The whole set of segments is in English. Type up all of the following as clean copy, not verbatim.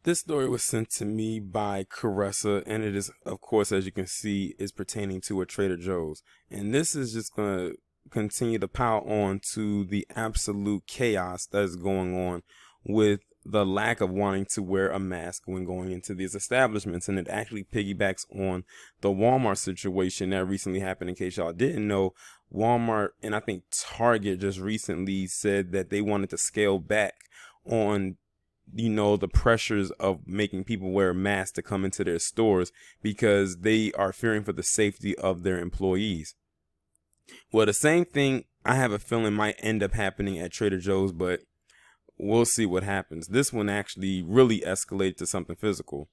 This story was sent to me by Caressa, and it is, of course, as you can see, is pertaining to a Trader Joe's. And this is just going to continue to pile on to the absolute chaos that is going on with the lack of wanting to wear a mask when going into these establishments. And it actually piggybacks on the Walmart situation that recently happened. In case y'all didn't know, Walmart and I think Target just recently said that they wanted to scale back on the pressures of making people wear masks to come into their stores because they are fearing for the safety of their employees. Well, the same thing I have a feeling might end up happening at Trader Joe's, but we'll see what happens. This one actually really escalated to something physical.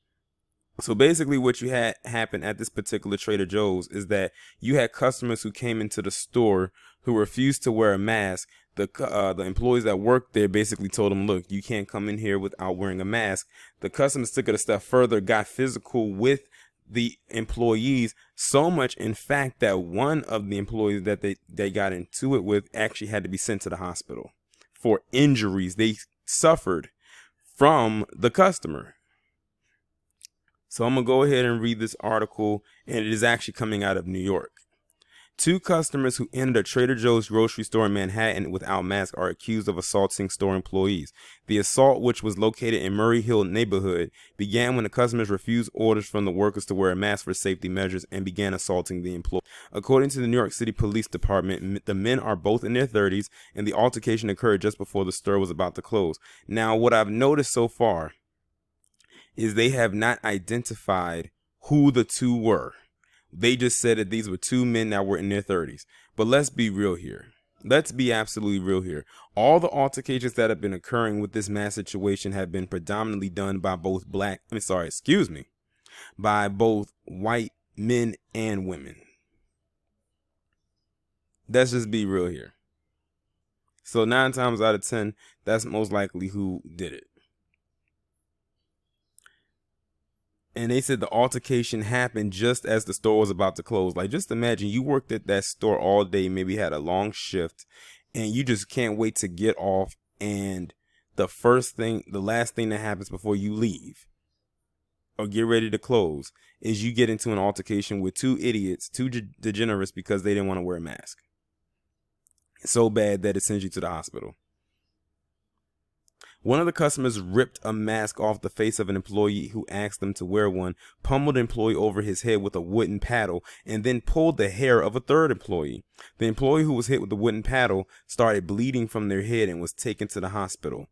So basically what you had happen at this particular Trader Joe's is that you had customers who came into the store who refused to wear a mask. The employees that worked there basically told them, look, you can't come in here without wearing a mask. The customers took it a step further, got physical with the employees, so much in fact that one of the employees that they got into it with actually had to be sent to the hospital for injuries they suffered from the customer. So I'm going to go ahead and read this article, and it is actually coming out of New York. Two customers who entered a Trader Joe's grocery store in Manhattan without masks are accused of assaulting store employees. The assault, which was located in Murray Hill neighborhood, began when the customers refused orders from the workers to wear a mask for safety measures and began assaulting the employee. According to the New York City Police Department, the men are both in their 30s, and the altercation occurred just before the store was about to close. Now, what I've noticed so far is they have not identified who the two were. They just said that these were two men that were in their 30s. But let's be real here. Let's be absolutely real here. All the altercations that have been occurring with this mass situation have been predominantly done by both by both white men and women. Let's just be real here. So 9 times out of 10, that's most likely who did it. And they said the altercation happened just as the store was about to close. Like, just imagine you worked at that store all day, maybe had a long shift, and you just can't wait to get off. And the last thing that happens before you leave or get ready to close is you get into an altercation with two idiots, two degenerates, because they didn't want to wear a mask. It's so bad that it sends you to the hospital. One of the customers ripped a mask off the face of an employee who asked them to wear one, pummeled the employee over his head with a wooden paddle, and then pulled the hair of a third employee. The employee who was hit with the wooden paddle started bleeding from their head and was taken to the hospital.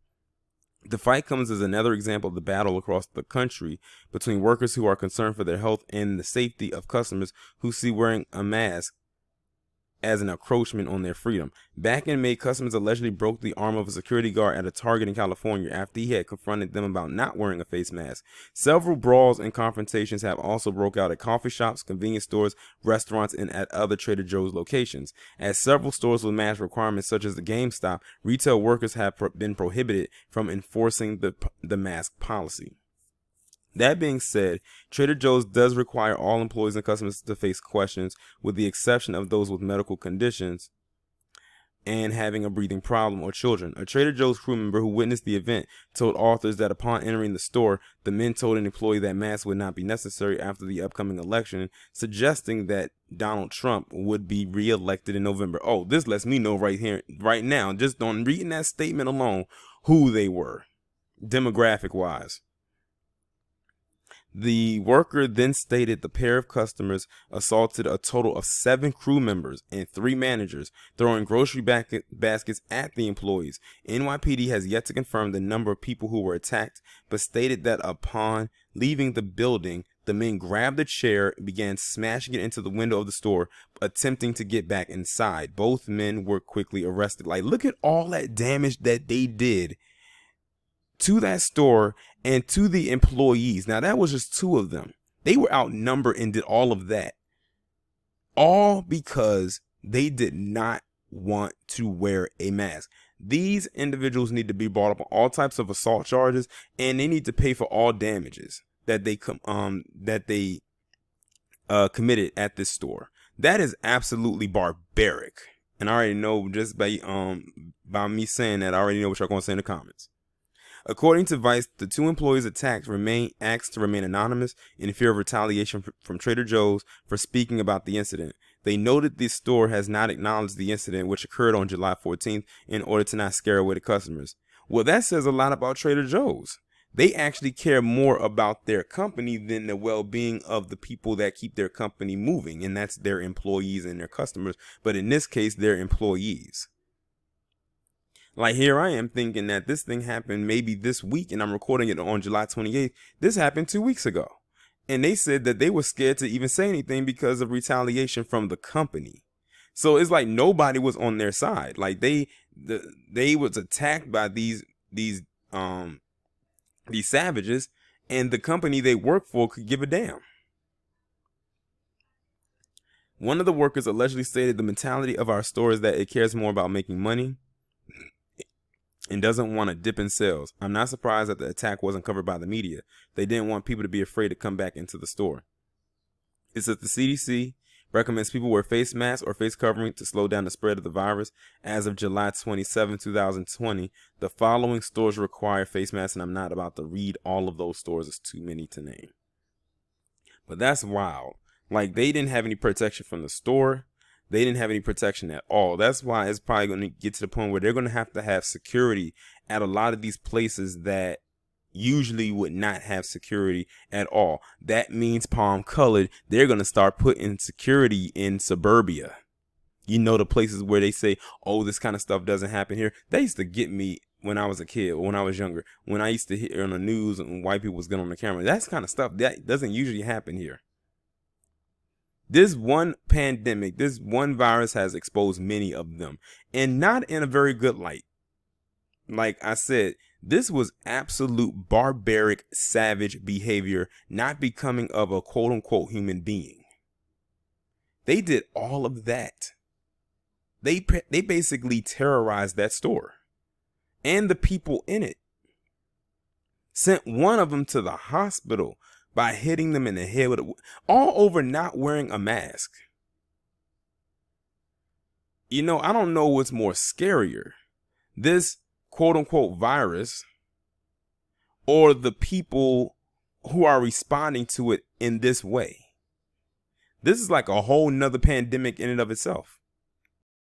The fight comes as another example of the battle across the country between workers who are concerned for their health and the safety of customers who see wearing a mask as an encroachment on their freedom. Back in May, customers allegedly broke the arm of a security guard at a Target in California after he had confronted them about not wearing a face mask. Several brawls and confrontations have also broke out at coffee shops, convenience stores, restaurants, and at other Trader Joe's locations. At several stores with mask requirements, such as the GameStop, retail workers have been prohibited from enforcing the mask policy. That being said, Trader Joe's does require all employees and customers to face questions, with the exception of those with medical conditions and having a breathing problem or children. A Trader Joe's crew member who witnessed the event told authors that upon entering the store, the men told an employee that masks would not be necessary after the upcoming election, suggesting that Donald Trump would be re-elected in November. Oh, this lets me know right here, right now, just on reading that statement alone, who they were, demographic-wise. The worker then stated the pair of customers assaulted a total of 7 crew members and 3 managers, throwing grocery baskets at the employees. NYPD has yet to confirm the number of people who were attacked, but stated that upon leaving the building, the men grabbed a chair and began smashing it into the window of the store, attempting to get back inside. Both men were quickly arrested. Like, look at all that damage that they did to that store and to the employees. Now, that was just 2 of them. They were outnumbered and did all of that, all because they did not want to wear a mask. These individuals need to be brought up on all types of assault charges, and they need to pay for all damages that they committed at this store. That is absolutely barbaric, and I already know, just by me saying that, I already know what y'all gonna say in the comments. According to Vice, the two employees asked to remain anonymous in fear of retaliation from Trader Joe's for speaking about the incident. They noted the store has not acknowledged the incident, which occurred on July 14th, in order to not scare away the customers. Well, that says a lot about Trader Joe's. They actually care more about their company than the well-being of the people that keep their company moving, and that's their employees and their customers. But in this case, their employees. Like, here I am thinking that this thing happened maybe this week, and I'm recording it on July 28th. This happened 2 weeks ago. And they said that they were scared to even say anything because of retaliation from the company. So it's like nobody was on their side. Like they was attacked by these savages, and the company they work for could give a damn. One of the workers allegedly stated the mentality of our store is that it cares more about making money and doesn't want to dip in sales. I'm not surprised that the attack wasn't covered by the media. They didn't want people to be afraid to come back into the store. It says the CDC recommends people wear face masks or face covering to slow down the spread of the virus. As of July 27, 2020, the following stores require face masks, and I'm not about to read all of those stores. It's too many to name. But that's wild. Like, they didn't have any protection from the store. They didn't have any protection at all. That's why it's probably going to get to the point where they're going to have security at a lot of these places that usually would not have security at all. That means palm colored. They're going to start putting security in suburbia. You know, the places where they say, oh, this kind of stuff doesn't happen here. They used to get me when I was a kid, or when I was younger, when I used to hear on the news and white people was getting on the camera. That's kind of stuff that doesn't usually happen here. This one pandemic, this one virus has exposed many of them, and not in a very good light. Like I said, this was absolute barbaric, savage behavior, not becoming of a quote unquote human being. They did all of that. They basically terrorized that store and the people in it. Sent one of them to the hospital by hitting them in the head with all over not wearing a mask. You know, I don't know what's more scarier, this quote unquote virus or the people who are responding to it in this way. This is like a whole nother pandemic in and of itself.